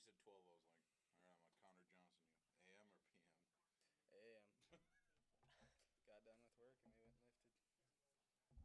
said 12. I was like, all right, I'm like Connor Johnson. AM or PM? AM. Got done with work and we went and lifted.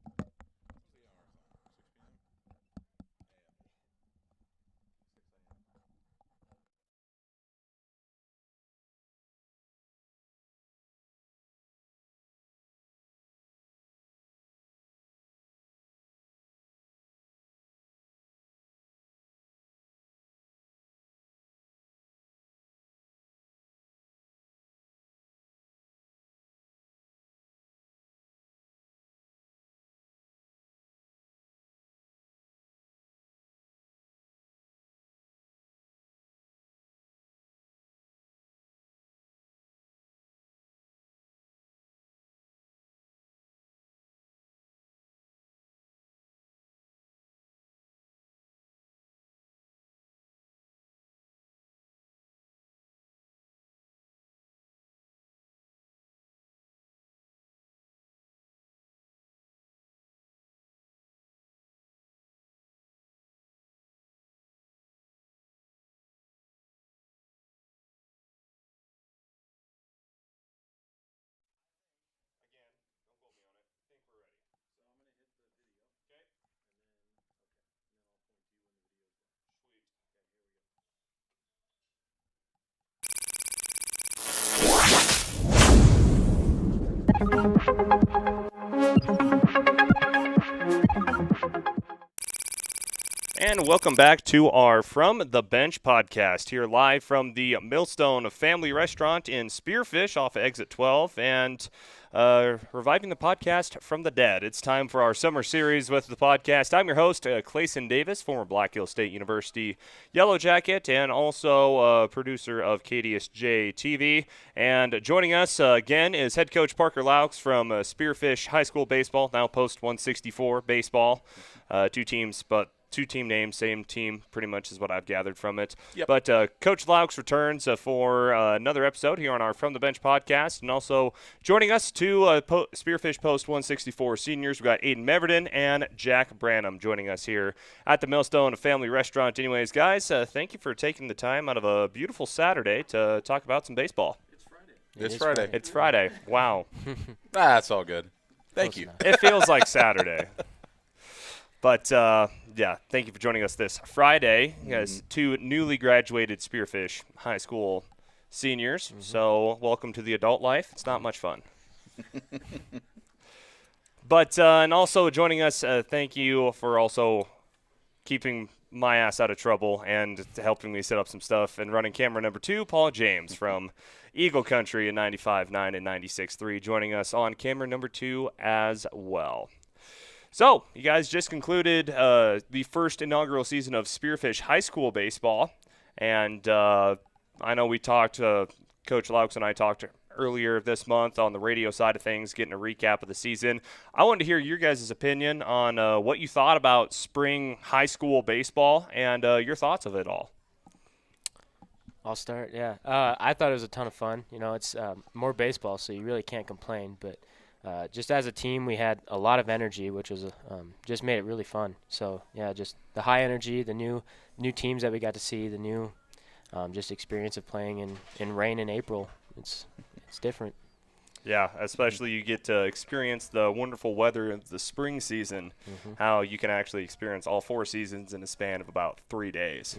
What was the hour sign? 6 p.m. AM. 6 a.m. Again, don't quote me on it. I think we're ready. So I'm going to hit the video. Okay. And then I'll point to you when the video's done. Sweet. Okay, here we go. And welcome back to our From the Bench podcast, here live from the Millstone Family Restaurant in Spearfish off of Exit 12, and reviving the podcast from the dead. It's time for our summer series with the podcast. I'm your host, Clayson Davis, former Black Hill State University Yellow Jacket, and also producer of KDSJ-TV. And joining us again is head coach Parker Louks from Spearfish High School Baseball, now Post 164 Baseball. Two team names, same team, pretty much is what I've gathered from it. Yep. But Coach Louks returns for another episode here on our From the Bench podcast. And also joining us, two Spearfish Post 164 seniors. We've got Aiden Meverden and Jack Branham joining us here at the Millstone Family Restaurant. Anyways, guys, thank you for taking the time out of a beautiful Saturday to talk about some baseball. It's Friday. It's Friday. It's Friday. Wow. That's all good. Thank you. It feels like Saturday. But, yeah, thank you for joining us this Friday. You guys, two newly graduated Spearfish High School seniors. So welcome to the adult life. It's not much fun. But and also joining us, thank you for also keeping my ass out of trouble and helping me set up some stuff and running camera number 2, Paul James from Eagle Country in 95.9 and 96.3, joining us on camera number 2 as well. So, you guys just concluded the first inaugural season of Spearfish High School Baseball, and I know we talked, Coach Louks and I talked earlier this month on the radio side of things, getting a recap of the season. I wanted to hear your guys' opinion on what you thought about spring high school baseball and your thoughts of it all. I'll start, yeah. I thought it was a ton of fun. You know, it's more baseball, so you really can't complain, but just as a team, we had a lot of energy, which was just made it really fun. So yeah, just the high energy, the new teams that we got to see, the new just experience of playing in rain in April. It's different. Yeah, especially you get to experience the wonderful weather of the spring season, how you can actually experience all 4 seasons in a span of about 3 days.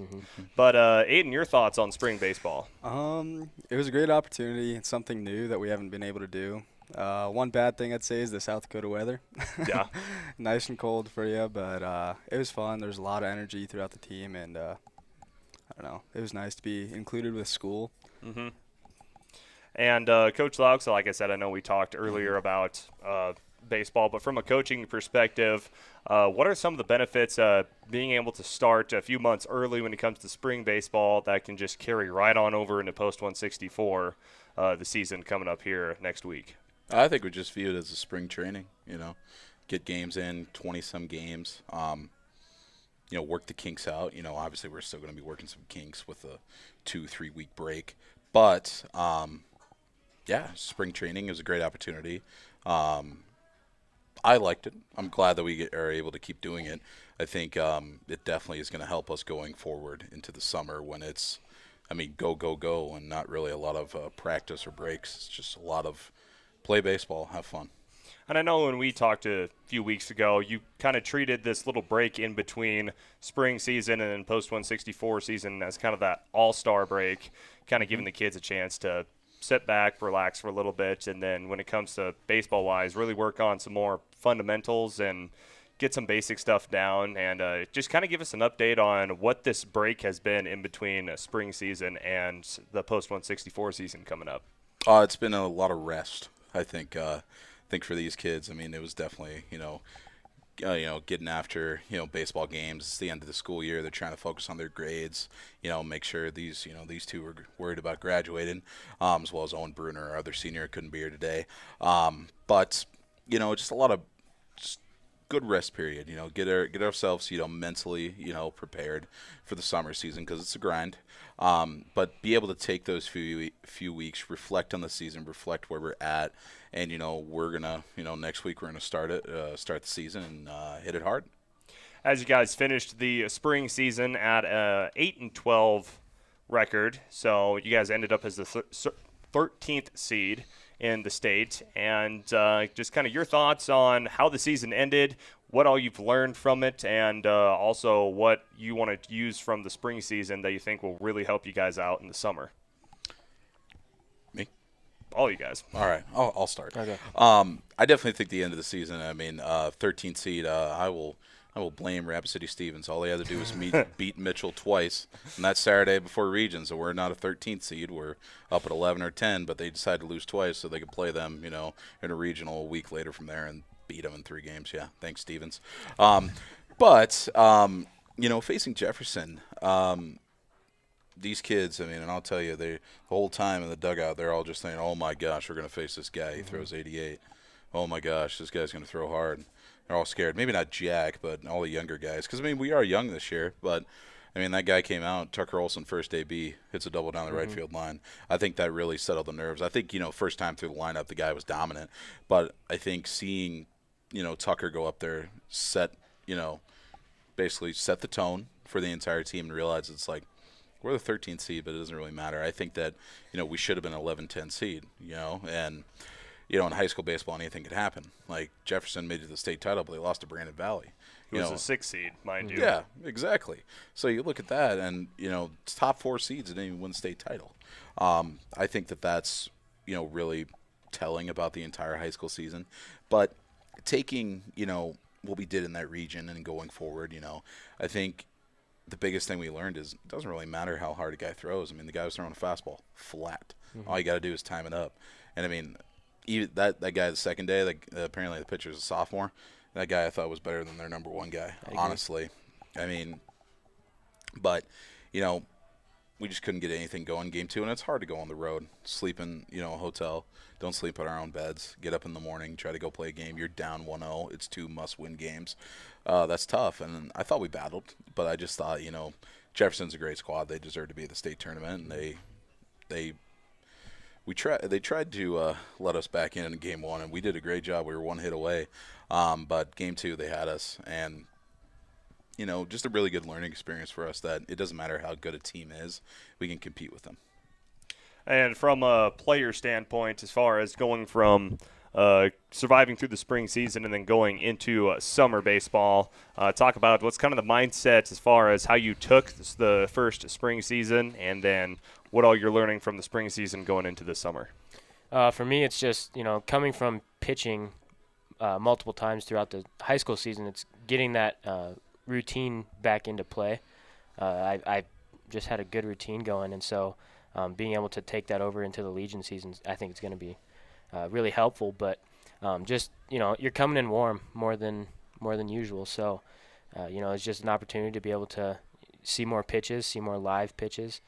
But Aiden, your thoughts on spring baseball? It was a great opportunity. It's something new that we haven't been able to do. One bad thing I'd say is the South Dakota weather. Yeah. Nice and cold for you, but it was fun. There's a lot of energy throughout the team, and I don't know. It was nice to be included with school. And Coach Louks, like I said, I know we talked earlier about baseball, but from a coaching perspective, what are some of the benefits being able to start a few months early when it comes to spring baseball that can just carry right on over into Post 164 the season coming up here next week? I think we just view it as a spring training, get games in, 20-some games, work the kinks out. Obviously we're still going to be working some kinks with a 2-3 week break. But, spring training is a great opportunity. I liked it. I'm glad that we are able to keep doing it. I think it definitely is going to help us going forward into the summer when it's I mean, go, go, go, and not really a lot of practice or breaks. It's just a lot of play baseball, have fun. And I know when we talked a few weeks ago, you kind of treated this little break in between spring season and then post-164 season as kind of that all-star break, kind of giving the kids a chance to sit back, relax for a little bit, and then when it comes to baseball-wise, really work on some more fundamentals and get some basic stuff down, and just kind of give us an update on what this break has been in between spring season and the post-164 season coming up. It's been a lot of rest, I think. For these kids, I mean, it was definitely, getting after, baseball games. It's the end of the school year. They're trying to focus on their grades, make sure these two were worried about graduating, as well as Owen Bruner, our other senior, couldn't be here today. But, just a lot of good rest period, get ourselves, mentally, prepared for the summer season because it's a grind. But be able to take those few weeks, reflect on the season, reflect where we're at, and we're gonna, next week we're gonna start the season and hit it hard. As you guys finished the spring season at 8-12 record, so you guys ended up as the 13th seed in the state, and just kind of your thoughts on how the season ended, what all you've learned from it, and also what you want to use from the spring season that you think will really help you guys out in the summer. Me? All you guys. All right, I'll start. Okay. I definitely think the end of the season, I mean, 13th seed, I will blame Rapid City Stevens. All they had to do was beat Mitchell twice, and that's Saturday before region. So we're not a 13th seed. We're up at 11 or 10, but they decided to lose twice so they could play them, in a regional a week later from there and beat them in 3 games. Yeah, thanks, Stevens. But facing Jefferson, these kids, I mean, and I'll tell you, the whole time in the dugout, they're all just saying, oh, my gosh, we're going to face this guy. He throws 88. Oh, my gosh, this guy's going to throw hard. They're all scared. Maybe not Jack, but all the younger guys. Because, I mean, we are young this year. But, I mean, that guy came out, Tucker Olson, first AB, hits a double down the right field line. I think that really settled the nerves. I think, first time through the lineup, the guy was dominant. But I think seeing, Tucker go up there, basically set the tone for the entire team and realize it's like, we're the 13th seed, but it doesn't really matter. I think that, we should have been an 11-10 seed, and – in high school baseball, anything could happen. Like, Jefferson made it to the state title, but they lost to Brandon Valley. It was a 6th seed, mind you. Yeah, exactly. So you look at that, and, top 4 seeds didn't even win the state title. I think that's, really telling about the entire high school season. But taking, what we did in that region and going forward, I think the biggest thing we learned is it doesn't really matter how hard a guy throws. I mean, the guy was throwing a fastball flat. All you got to do is time it up. And, I mean, even that guy the second day, apparently the pitcher's a sophomore. That guy I thought was better than their number 1 guy, honestly. I mean, but, we just couldn't get anything going Game 2, and it's hard to go on the road, sleep in, a hotel, don't sleep in our own beds, get up in the morning, try to go play a game. You're down 1-0. It's 2 must-win games. That's tough, and I thought we battled, but I just thought, Jefferson's a great squad. They deserve to be at the state tournament, and they tried to let us back in Game 1, and we did a great job. We were 1 hit away. But Game 2, they had us. And, just a really good learning experience for us that it doesn't matter how good a team is. We can compete with them. And from a player standpoint, as far as going from surviving through the spring season and then going into summer baseball, talk about what's kind of the mindset as far as how you took the first spring season and then what all you're learning from the spring season going into the summer. For me, it's just, coming from pitching multiple times throughout the high school season, it's getting that routine back into play. I just had a good routine going, and so being able to take that over into the Legion season, I think it's going to be really helpful. But just, you're coming in warm more than usual, so it's just an opportunity to be able to see more pitches, see more live pitches,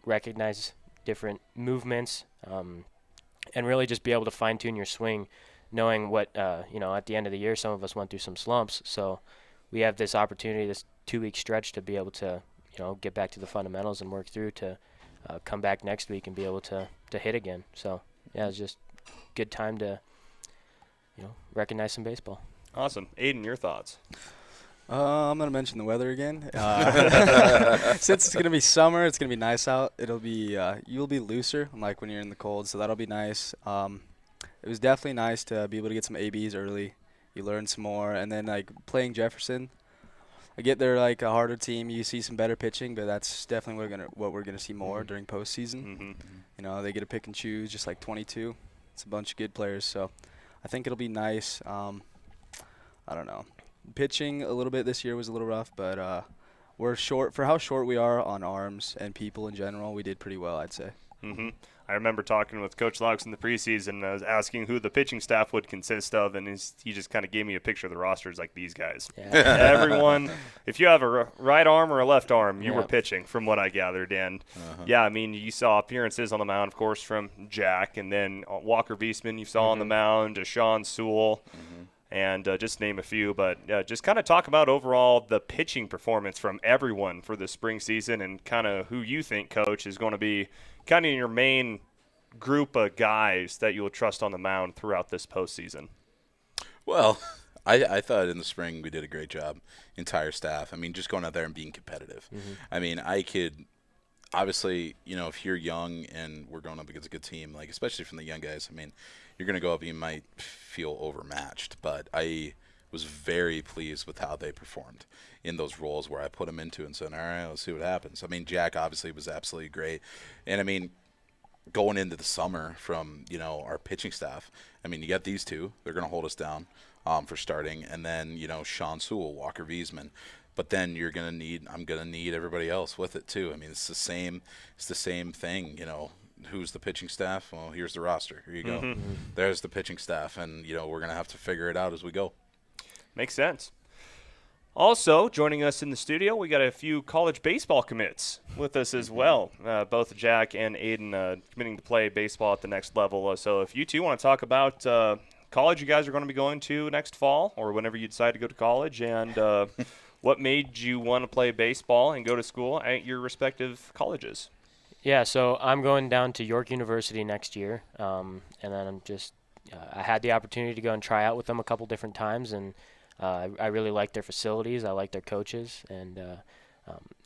recognize different movements, and really just be able to fine-tune your swing, knowing what, at the end of the year, some of us went through some slumps. So we have this opportunity, this 2-week stretch, to be able to, get back to the fundamentals and work through to come back next week and be able to hit again. So, yeah, it's just a good time to, recognize some baseball. Awesome. Aiden, your thoughts? I'm gonna mention the weather again. Since it's gonna be summer, it's gonna be nice out. It'll be you'll be looser, unlike when you're in the cold, so that'll be nice. It was definitely nice to be able to get some ABs early. You learn some more, and then like playing Jefferson, I get they're like a harder team. You see some better pitching, but that's definitely what we're gonna see more during postseason. Mm-hmm. You know, they get to pick and choose, just like 22. It's a bunch of good players, so I think it'll be nice. I don't know. Pitching a little bit this year was a little rough, but we're short for how short we are on arms and people in general. We did pretty well, I'd say. Mm-hmm. I remember talking with Coach Louks in the preseason. I was asking who the pitching staff would consist of, and he just kind of gave me a picture of the rosters like these guys. Yeah. Everyone, if you have a right arm or a left arm, you were Yep. pitching, from what I gathered. And, yeah, I mean, you saw appearances on the mound, of course, from Jack, and then Walker Viesman you saw on the mound, Deshaun Sewell. And just name a few, but just kind of talk about overall the pitching performance from everyone for the spring season and kind of who you think, Coach, is going to be kind of your main group of guys that you will trust on the mound throughout this postseason. Well, I thought in the spring we did a great job, entire staff. I mean, just going out there and being competitive. I mean, I could obviously, you know, if you're young and we're going up against a good team, like especially from the young guys, I mean, you're going to go up, you might feel overmatched. But I was very pleased with how they performed in those roles where I put them into and said, all right, let's see what happens. I mean, Jack obviously was absolutely great. And, I mean, going into the summer from, you know, our pitching staff, I mean, you got these two. They're going to hold us down for starting. And then, you know, Sean Sewell, Walker Viesman. But then I'm going to need everybody else with it too. I mean, it's the same thing, you know. Who's the pitching staff? Well, here's the roster. Here you go. There's the pitching staff, and, you know, we're going to have to figure it out as we go. Makes sense. Also, joining us in the studio, we got a few college baseball commits with us as well. Both Jack and Aiden committing to play baseball at the next level. So if you two want to talk about college you guys are going to be going to next fall or whenever you decide to go to college, and what made you want to play baseball and go to school at your respective colleges? Yeah, so I'm going down to York University next year, and then I'm just I had the opportunity to go and try out with them a couple different times, and I really like their facilities. I like their coaches, and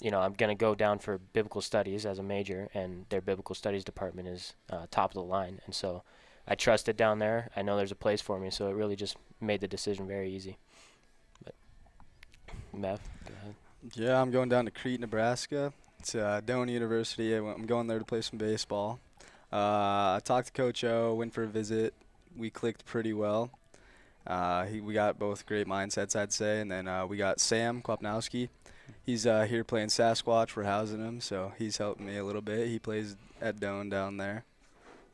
you know, I'm going to go down for biblical studies as a major, and their biblical studies department is top of the line, and so I trust it down there. I know there's a place for me, so it really just made the decision very easy. But Mev, go ahead. Yeah, I'm going down to Crete, Nebraska. It's Doane University. I'm going there to play some baseball. I talked to Coach O, went for a visit. We clicked pretty well. We got both great mindsets, I'd say. And then we got Sam Klopnowski. He's here playing Sasquatch. We're housing him, so he's helping me a little bit. He plays at Doane down there.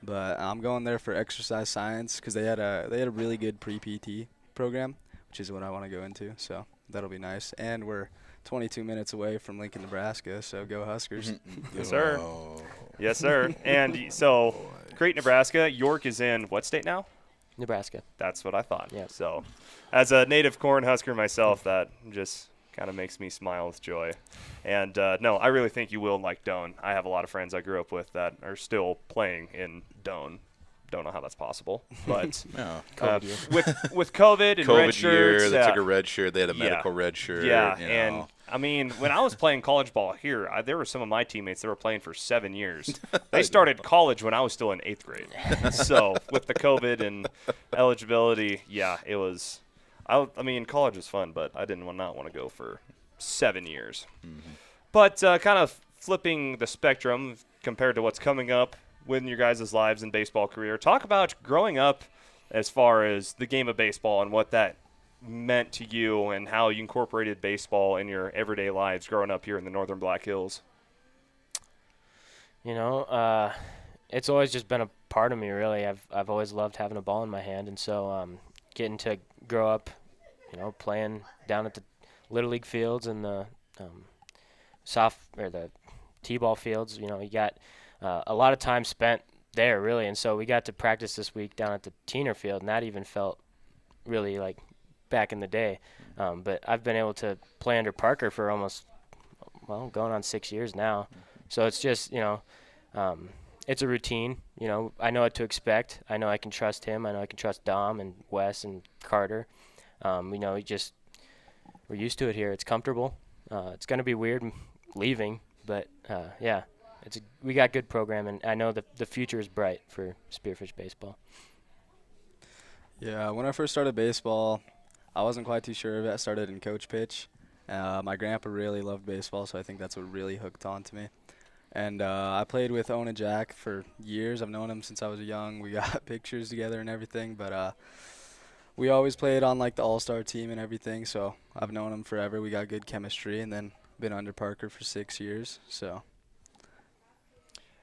But I'm going there for exercise science because they had a really good pre-PT program, which is what I want to go into. So that'll be nice. And we're 22 minutes away from Lincoln, Nebraska, so go Huskers. Yes, sir. Oh. Yes, sir. And so, Crete, Nebraska. York is in what state now? Nebraska. That's what I thought. Yep. So, as a native Cornhusker myself, that just kind of makes me smile with joy. And, no, I really think you will like Doane. I have a lot of friends I grew up with that are still playing in Doane. Don't know how that's possible, but Yeah. with COVID and red COVID shirts, year, they took a red shirt. They had a medical red shirt. Yeah, you and know. I mean, when I was playing college ball here, there were some of my teammates that were playing for 7 years. They started college when I was still in 8th grade. So with the COVID and eligibility, yeah, it was. I mean, college was fun, but I did not want to go for 7 years. But kind of flipping the spectrum compared to what's coming up in your guys' lives and baseball career, talk about growing up as far as the game of baseball and what that meant to you and how you incorporated baseball in your everyday lives growing up here in the Northern Black Hills. You know, it's always just been a part of me, really. I've always loved having a ball in my hand, and so getting to grow up, you know, playing down at the Little League fields and the the T-ball fields, you know, you got a lot of time spent there, really, and so we got to practice this week down at the Teener field, and that even felt really like back in the day. But I've been able to play under Parker for almost, going on 6 years now. So it's just, you know, it's a routine. You know, I know what to expect. I know I can trust him. I know I can trust Dom and Wes and Carter. You know, we're used to it here. It's comfortable. It's going to be weird leaving, but yeah, we got good program, and I know the future is bright for Spearfish baseball. Yeah, when I first started baseball, I wasn't quite too sure of it. I started in coach pitch. My grandpa really loved baseball, so I think that's what really hooked on to me. And I played with Owen and Jack for years. I've known him since I was young. We got pictures together and everything, but we always played on like the all-star team and everything, so I've known him forever. We got good chemistry, and then been under Parker for 6 years. So.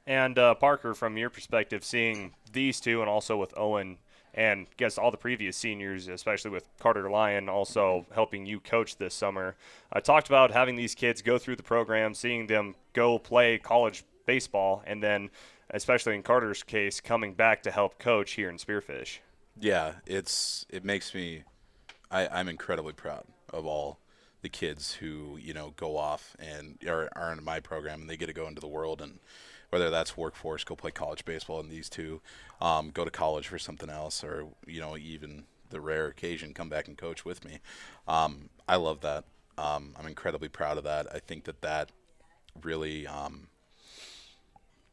And Parker, from your perspective, seeing these two and also with Owen and I guess all the previous seniors, especially with Carter Lyon also helping you coach this summer, I talked about having these kids go through the program, seeing them go play college baseball, and then, especially in Carter's case, coming back to help coach here in Spearfish. Yeah, it makes me I'm incredibly proud of all the kids who, go off and are in my program, and they get to go into the world, and whether that's workforce, go play college baseball, and these two go to college for something else, or even the rare occasion come back and coach with me. I love that. I'm incredibly proud of that. I think that really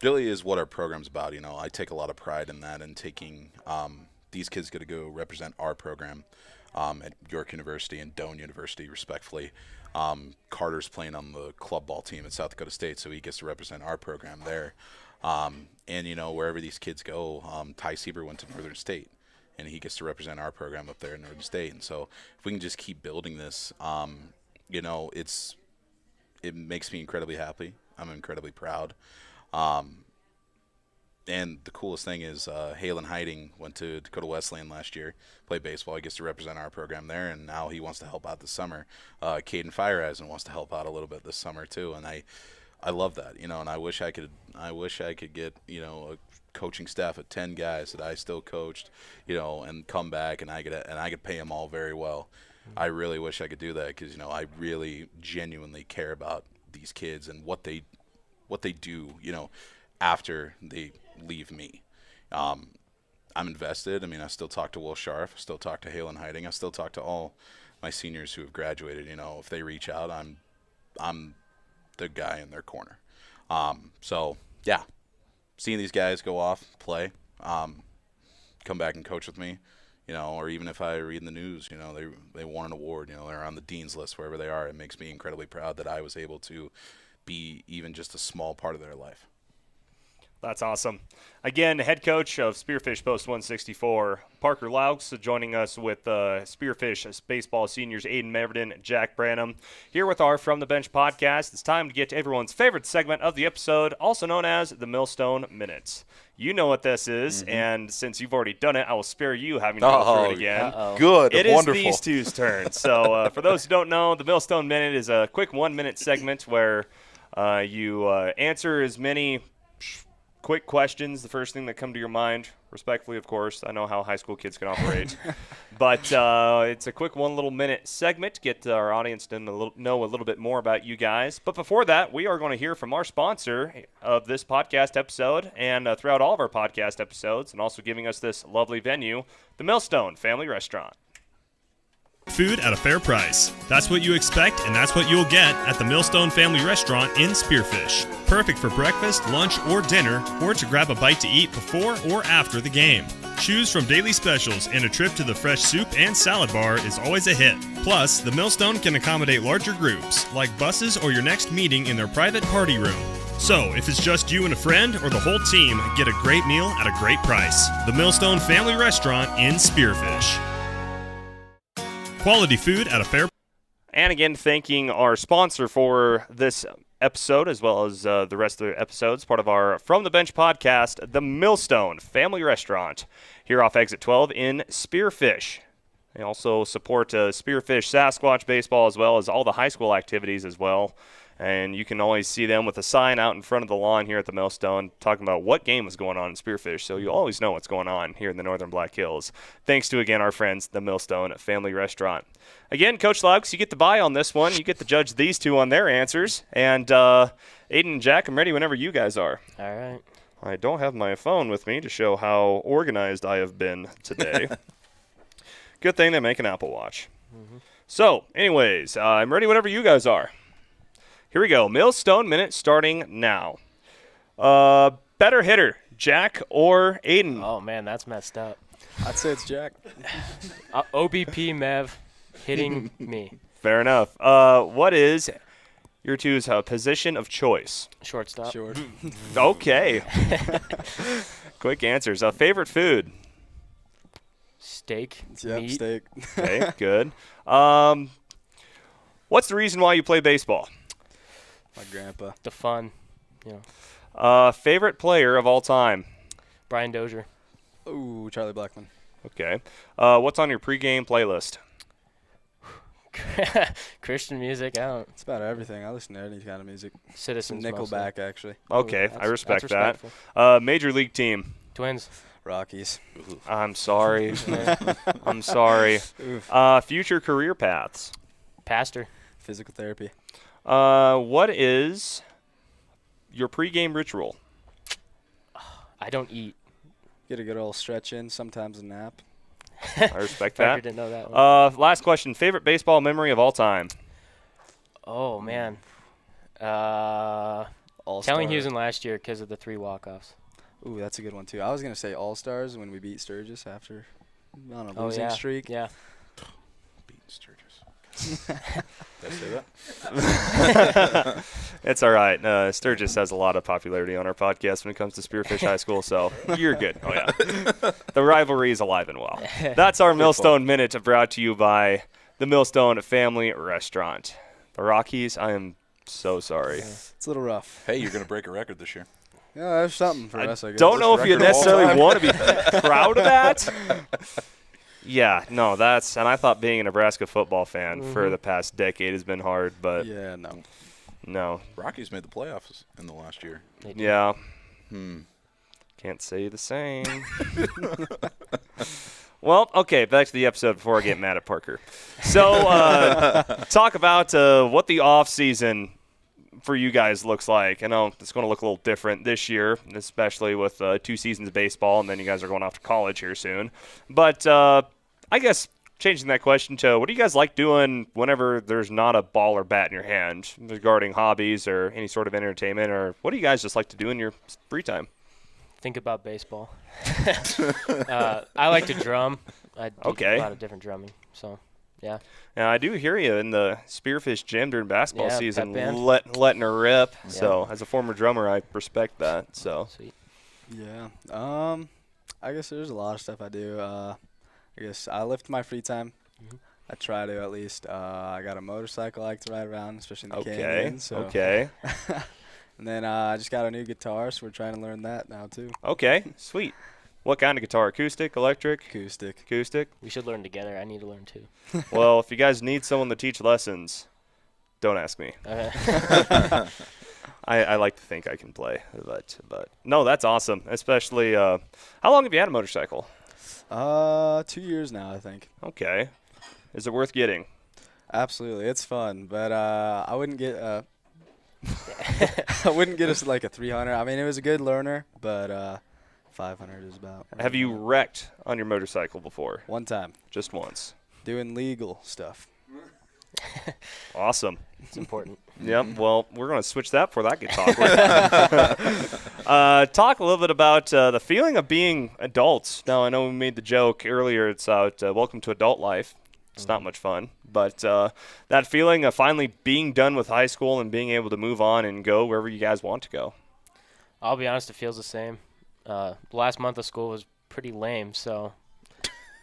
really is what our program's about. I take a lot of pride in that, and taking these kids get to go represent our program at York University and Doane University, respectfully. Carter's playing on the club ball team at South Dakota State, so he gets to represent our program there. And wherever these kids go, Ty Sieber went to Northern State, and he gets to represent our program up there in Northern State. And so if we can just keep building this, it makes me incredibly happy. I'm incredibly proud. And the coolest thing is Halen Hiding went to Dakota Wesleyan last year, played baseball. He gets to represent our program there, and now he wants to help out this summer. Caden Fireeisen wants to help out a little bit this summer too, and I love that, and I wish I could get a coaching staff of 10 guys that I still coached, and come back and I could pay them all very well. I really wish I could do that, because I really genuinely care about these kids and what they do, after they leave me. I'm invested. I still talk to Will Scharf, still talk to Halen Hiding, I still talk to all my seniors who have graduated. If they reach out, I'm the guy in their corner. So yeah, seeing these guys go off, play, come back and coach with me, or even if I read in the news, they won an award, they're on the dean's list, wherever they are, it makes me incredibly proud that I was able to be even just a small part of their life. That's awesome. Again, head coach of Spearfish Post 164, Parker Louks, joining us with Spearfish baseball seniors Aiden Meverden and Jack Branham. Here with our From the Bench podcast, it's time to get to everyone's favorite segment of the episode, also known as the Millstone Minutes. You know what this is, and since you've already done it, I will spare you having to go through it again. Good, it wonderful. It is these two's turn. So for those who don't know, the Millstone Minute is a quick 1-minute segment where you answer as many quick questions, the first thing that come to your mind, respectfully, of course. I know how high school kids can operate. But it's a quick 1-minute segment to get our audience to know a little bit more about you guys. But before that, we are going to hear from our sponsor of this podcast episode and throughout all of our podcast episodes, and also giving us this lovely venue, the Millstone Family Restaurant. Food at a fair price. That's what you expect, and that's what you'll get at the Millstone Family Restaurant in Spearfish. Perfect for breakfast, lunch, or dinner, or to grab a bite to eat before or after the game. Choose from daily specials, and a trip to the fresh soup and salad bar is always a hit. Plus, the Millstone can accommodate larger groups, like buses or your next meeting in their private party room. So, if it's just you and a friend or the whole team, get a great meal at a great price. The Millstone Family Restaurant in Spearfish. Quality food at a fair price. And again, thanking our sponsor for this episode, as well as the rest of the episodes, part of our From the Bench podcast, the Millstone Family Restaurant, here off Exit 12 in Spearfish. They also support Spearfish Sasquatch baseball, as well as all the high school activities as well. And you can always see them with a sign out in front of the lawn here at the Millstone talking about what game is going on in Spearfish, so you always know what's going on here in the Northern Black Hills. Thanks to, again, our friends, the Millstone Family Restaurant. Again, Coach Louks, you get the bye on this one. You get to judge these two on their answers. And Aiden and Jack, I'm ready whenever you guys are. All right. I don't have my phone with me to show how organized I have been today. Good thing they make an Apple Watch. So, anyways, I'm ready whenever you guys are. Here we go. Millstone Minute starting now. Better hitter, Jack or Aiden? Oh, man, that's messed up. I'd say it's Jack. OBP Mev hitting me. Fair enough. What is your two's position of choice? Shortstop. Short. Okay. Quick answers. Favorite food? Steak. Yep, meat. steak. Okay, good. What's the reason why you play baseball? My grandpa. The fun. You know. Favorite player of all time? Brian Dozier. Ooh, Charlie Blackmon. Okay. What's on your pregame playlist? Christian music. I don't. It's about everything. I listen to any kind of music. Citizens. Nickelback, actually. Okay, Ooh, I respect that's that. respectful. Major league team? Twins. Rockies. I'm sorry. I'm sorry. Oof. Future career paths? Pastor. Physical therapy. What is your pregame ritual? I don't eat. Get a good old stretch in, sometimes a nap. I respect Parker that. didn't know that one. Last question. Favorite baseball memory of all time? Oh, man. All-star. Telling Houston last year because of the 3 walk-offs. Ooh, that's a good one, too. I was going to say All-Stars when we beat Sturgis after on a Oh, losing yeah. streak. Yeah. Beating Sturgis. Did I say that? It's all right. Sturgis has a lot of popularity on our podcast when it comes to Spearfish High School, so you're good. Oh, yeah. The rivalry is alive and well. That's our Millstone Minute brought to you by the Millstone Family Restaurant. The Rockies, I am so sorry. It's a little rough. Hey, you're going to break a record this year. Yeah, there's something for us, I guess. Don't know if you record of all necessarily time. want to be proud of that. Yeah, no, that's – and I thought being a Nebraska football fan for the past decade has been hard, but Yeah, no. no. Rockies made the playoffs in the last year. They do. Yeah. Hmm. Can't say the same. Well, okay, back to the episode before I get mad at Parker. So, talk about what the off season for you guys looks like. I know it's going to look a little different this year, especially with 2 seasons of baseball, and then you guys are going off to college here soon. But I guess changing that question to what do you guys like doing whenever there's not a ball or bat in your hand regarding hobbies or any sort of entertainment, or what do you guys just like to do in your free time? Think about baseball. I like to drum. I do Okay. a lot of different drumming. So, yeah. Now, I do hear you in the Spearfish gym during basketball Yeah, season, pep band. letting her rip. So, as a former drummer, I respect that. So, Sweet. Yeah. I guess there's a lot of stuff I do. I guess I lift my free time. I try to at least. I got a motorcycle I like to ride around, especially in the canyon. So. okay, And then I just got a new guitar, so we're trying to learn that now too. okay, sweet. What kind of guitar? Acoustic, electric? Acoustic. Acoustic. We should learn together. I need to learn too. Well, if you guys need someone to teach lessons, don't ask me. Okay. I like to think I can play, but no, that's awesome. Especially, how long have you had a motorcycle? 2 years now, I think. Okay, is it worth getting? Absolutely, it's fun, but I wouldn't get I wouldn't get us like a 300. I mean, it was a good learner, but 500 is about. Have you wrecked on your motorcycle before? One time Just once. doing legal stuff. Awesome. It's important. Yep. Well, we're going to switch that before that gets awkward. Talk a little bit about the feeling of being adults. Now, I know we made the joke earlier. It's welcome to adult life. It's not much fun. But that feeling of finally being done with high school and being able to move on and go wherever you guys want to go. I'll be honest, it feels the same. The last month of school was pretty lame, so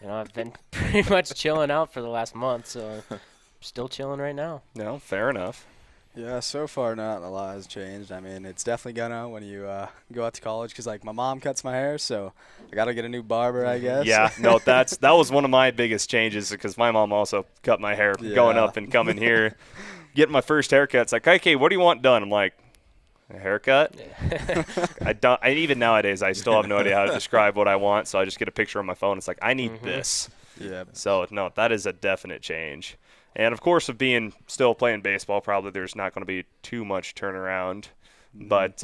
I've been pretty much chilling out for the last month, so still chilling right now. No, fair enough. Yeah, so far not a lot has changed. I mean, it's definitely gonna when you go out to college, because like my mom cuts my hair, so I gotta get a new barber, I guess. Yeah, no, that was one of my biggest changes because my mom also cut my hair going Yeah. up and coming here. Getting my first haircut, it's like, okay, what do you want done? I'm like, a haircut? Even nowadays, I still have no idea how to describe what I want, so I just get a picture on my phone. It's like, I need this. Yeah. So, no, that is a definite change. And, of course, of being still playing baseball, probably there's not going to be too much turnaround. But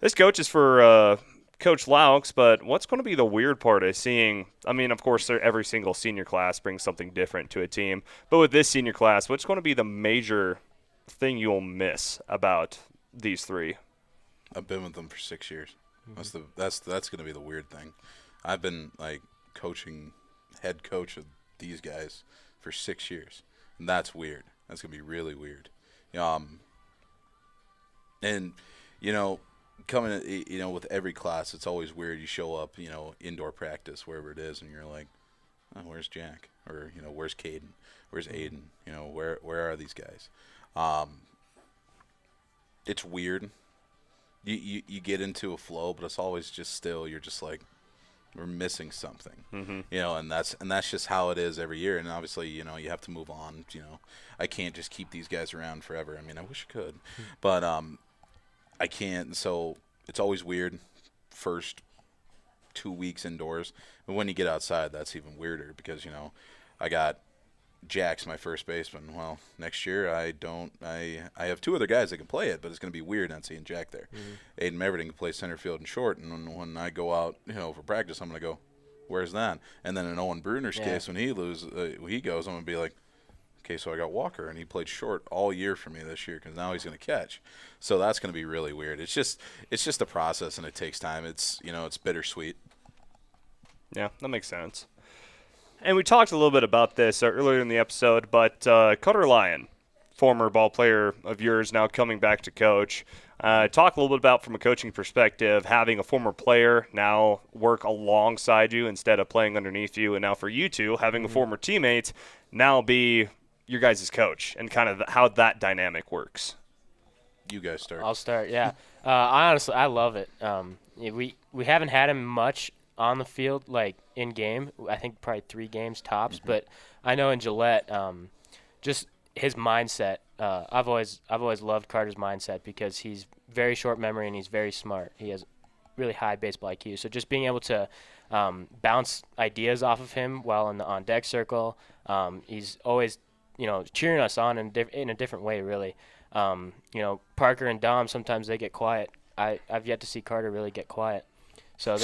this coach is for Coach Louks, but what's going to be the weird part of seeing, I mean, of course, every single senior class brings something different to a team, but with this senior class, what's going to be the major thing you'll miss about these three? I've been with them for 6 years. That's going to be the weird thing. I've been like head coach of these guys for 6 years, and that's weird. That's going to be really weird. And coming, with every class, it's always weird. You show up, indoor practice, wherever it is, and you're like, oh, where's Jack? Or, where's Caden? Where's Aiden? Where are these guys? It's weird. You get into a flow, but it's always just still, you're just like, we're missing something, and that's just how it is every year. And obviously, you have to move on. I can't just keep these guys around forever. I mean, I wish I could, but I can't. So it's always weird. First 2 weeks indoors, but when you get outside, that's even weirder because I got Jack's my first baseman. Well, next year I have two other guys that can play it, but it's going to be weird not seeing Jack there. Aiden Meverding can play center field and short, and when I go out, for practice, I'm going to go, where's that? And then in Owen Bruner's case, when he goes, I'm going to be like, okay, so I got Walker, and he played short all year for me this year because now he's going to catch. So that's going to be really weird. It's just a process, and it takes time. It's it's bittersweet. Yeah, that makes sense. And we talked a little bit about this earlier in the episode, but Cutter Lyon, former ball player of yours, now coming back to coach. Talk a little bit about, from a coaching perspective, having a former player now work alongside you instead of playing underneath you, and now for you two, having a former teammate now be your guys' coach, and kind of how that dynamic works. You guys start. I'll start, yeah. I love it. We haven't had him much on the field, like in game. I think probably 3 games tops. But I know in Gillette, just his mindset. I've always loved Carter's mindset because he's very short memory and he's very smart. He has really high baseball IQ. So just being able to bounce ideas off of him while on deck circle, he's always cheering us on in a different way, really. Parker and Dom, sometimes they get quiet. I've yet to see Carter really get quiet. So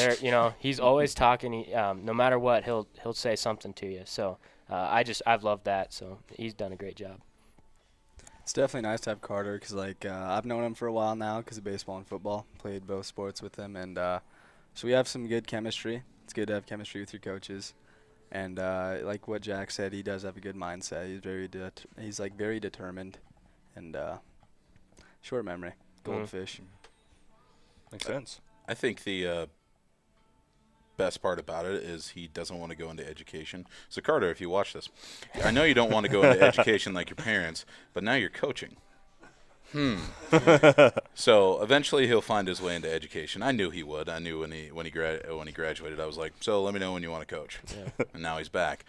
he's always talking. No matter what, he'll say something to you. So I've loved that. So he's done a great job. It's definitely nice to have Carter because I've known him for a while now because of baseball and football. Played both sports with him, and so we have some good chemistry. It's good to have chemistry with your coaches, and like what Jack said, he does have a good mindset. He's very determined, and short memory, goldfish. Makes sense. I think the best part about it is he doesn't want to go into education. So Carter, if you watch this, I know you don't want to go into education like your parents, but now you're coaching. So eventually he'll find his way into education. I knew he would. I knew when he graduated, I was like, so let me know when you want to coach. Yeah. And now he's back.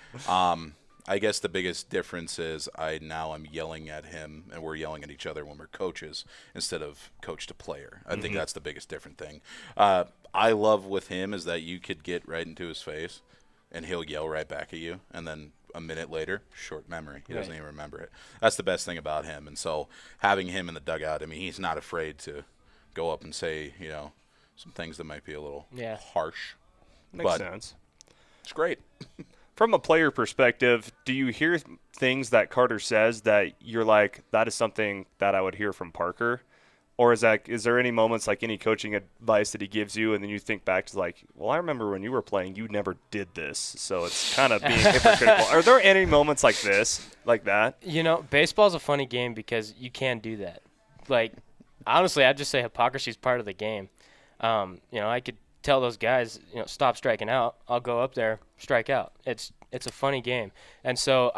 I guess the biggest difference is I'm yelling at him, and we're yelling at each other when we're coaches instead of coach to player. I think that's the biggest different thing. I love with him is that you could get right into his face, and he'll yell right back at you, and then a minute later, short memory. He doesn't even remember it. That's the best thing about him. And so having him in the dugout, I mean, he's not afraid to go up and say, some things that might be a little harsh. Makes sense. It's great. From a player perspective, do you hear things that Carter says that you're like, that is something that I would hear from Parker? Or is there any moments, like any coaching advice that he gives you, and then you think back to like, well, I remember when you were playing, you never did this, so it's kind of being hypocritical. Are there any moments like that? Baseball's a funny game because you can do that. Like, honestly, I'd just say hypocrisy is part of the game. I could tell those guys, stop striking out. I'll go up there, strike out. It's a funny game. And so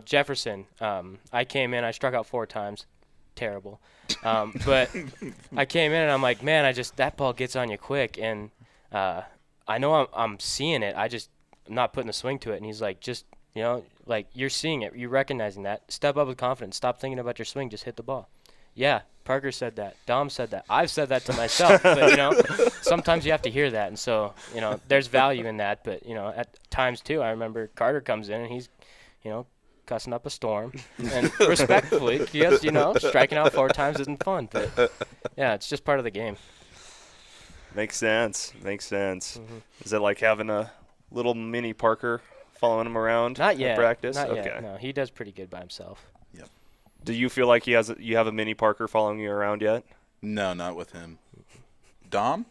Jefferson, I came in, I struck out 4 times. Terrible. But I came in and I'm like, man, that ball gets on you quick. And I know I'm seeing it. I'm not putting the swing to it. And he's like, you're seeing it. You're recognizing that. Step up with confidence. Stop thinking about your swing. Just hit the ball. Yeah, Parker said that. Dom said that. I've said that to myself. But, sometimes you have to hear that. And so, there's value in that. But, at times, too, I remember Carter comes in and he's, cussing up a storm. And respectfully, because, striking out 4 times isn't fun. But, yeah, it's just part of the game. Makes sense. Is it like having a little mini Parker following him around Not at yet. practice? Not okay. yet. No, he does pretty good by himself. Do you feel like you have a mini Parker following you around yet? No, not with him. Dom?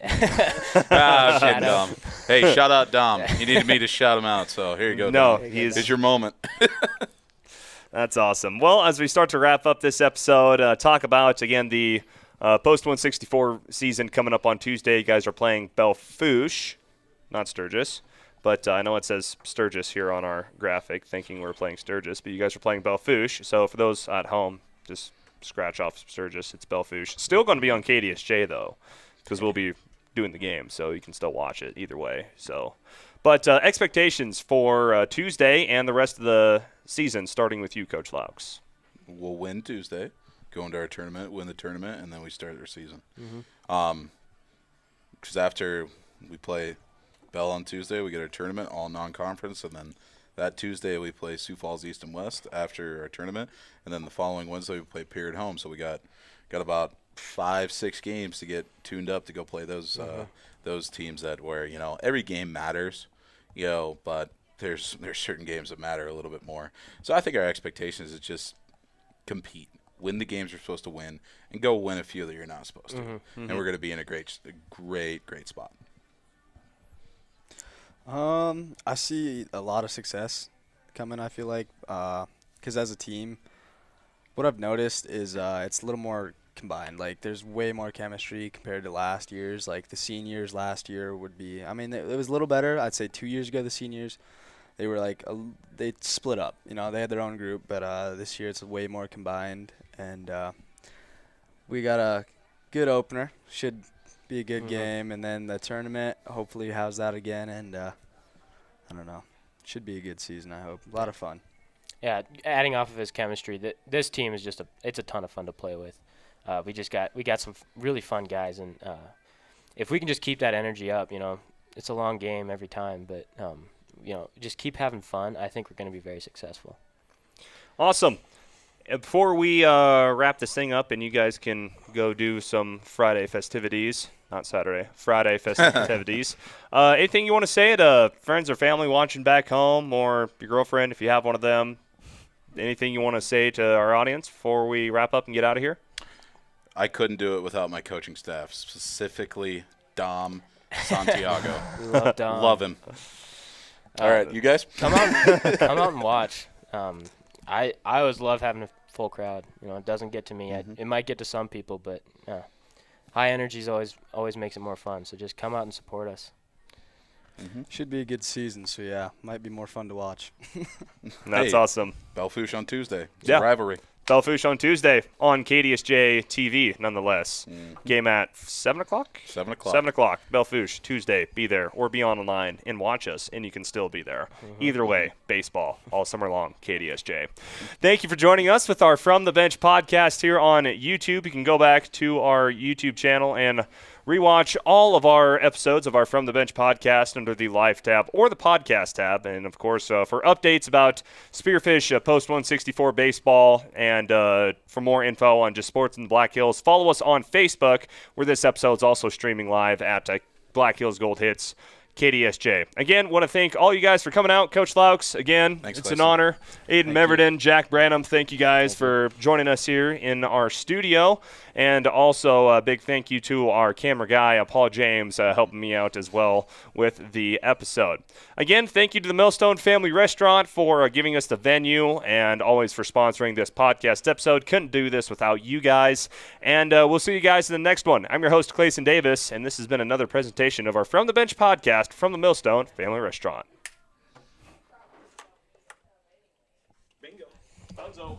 I'm kidding, Dom. Hey, shout out Dom. You needed me to shout him out, so here you go. No, Dom. he's your moment. That's awesome. Well, as we start to wrap up this episode, talk about, again, the Post 164 season coming up on Tuesday. You guys are playing Belfouche, not Sturgis. But I know it says Sturgis here on our graphic, thinking we're playing Sturgis. But you guys are playing Belfouche. So for those at home, just scratch off Sturgis. It's Belfouche. Still going to be on KDSJ, though, because we'll be doing the game. So you can still watch it either way. So, but expectations for Tuesday and the rest of the season, starting with you, Coach Louks. We'll win Tuesday, go into our tournament, win the tournament, and then we start our season. Because after we play Bell on Tuesday, we get our tournament, all non-conference, and then that Tuesday we play Sioux Falls East and West after our tournament, and then the following Wednesday we play Pier at home. So we got about 5-6 games to get tuned up to go play those teams that where every game matters, but there's certain games that matter a little bit more. So I think our expectations is just compete, win the games you're supposed to win, and go win a few that you're not supposed to, and we're going to be in a great spot. I see a lot of success coming, I feel like, because as a team, what I've noticed is it's a little more combined. Like, there's way more chemistry compared to last year's. Like, the seniors last year would be, it was a little better. I'd say 2 years ago, the seniors, they were like, they split up. They had their own group, but this year it's way more combined. And we got a good opener. Should be a good game, and then the tournament hopefully has that again, and I don't know, should be a good season. I hope a lot of fun. Yeah, adding off of his chemistry, this team is it's a ton of fun to play with. We got some really fun guys, and if we can just keep that energy up, it's a long game every time, but just keep having fun. I think we're going to be very successful. Awesome. Before we wrap this thing up and you guys can go do some Friday festivities, not Saturday, Friday festivities, anything you want to say to friends or family watching back home, or your girlfriend if you have one of them? Anything you want to say to our audience before we wrap up and get out of here? I couldn't do it without my coaching staff, specifically Dom Santiago. We love Dom. Love him. All right, you guys? Come out and watch. I always love having a full crowd. It doesn't get to me. It might get to some people, but high energy always makes it more fun. So just come out and support us. Should be a good season, so yeah, might be more fun to watch. That's awesome. Belfouche on Tuesday. It's a rivalry. Belfouche on Tuesday on KDSJ-TV, nonetheless. Game at 7 o'clock? 7 o'clock. 7 o'clock, Belfouche, Tuesday. Be there or be online and watch us, and you can still be there. Either way, baseball all summer long, KDSJ. Thank you for joining us with our From the Bench podcast here on YouTube. You can go back to our YouTube channel and rewatch all of our episodes of our From the Bench podcast under the Live tab or the Podcast tab. And, of course, for updates about Spearfish Post 164 baseball and for more info on just sports in the Black Hills, follow us on Facebook, where this episode is also streaming live at Black Hills Gold Hits KDSJ. Again, want to thank all you guys for coming out. Coach Louks, again, Thanks, it's Clayson. an honor. Aiden Thank Meverden, Jack Branham, thank you guys for joining us here in our studio. And also a big thank you to our camera guy, Paul James, helping me out as well with the episode. Again, thank you to the Millstone Family Restaurant for giving us the venue and always for sponsoring this podcast episode. Couldn't do this without you guys. And we'll see you guys in the next one. I'm your host, Clayson Davis, and this has been another presentation of our From the Bench podcast from the Millstone Family Restaurant. Bingo. Dunzo.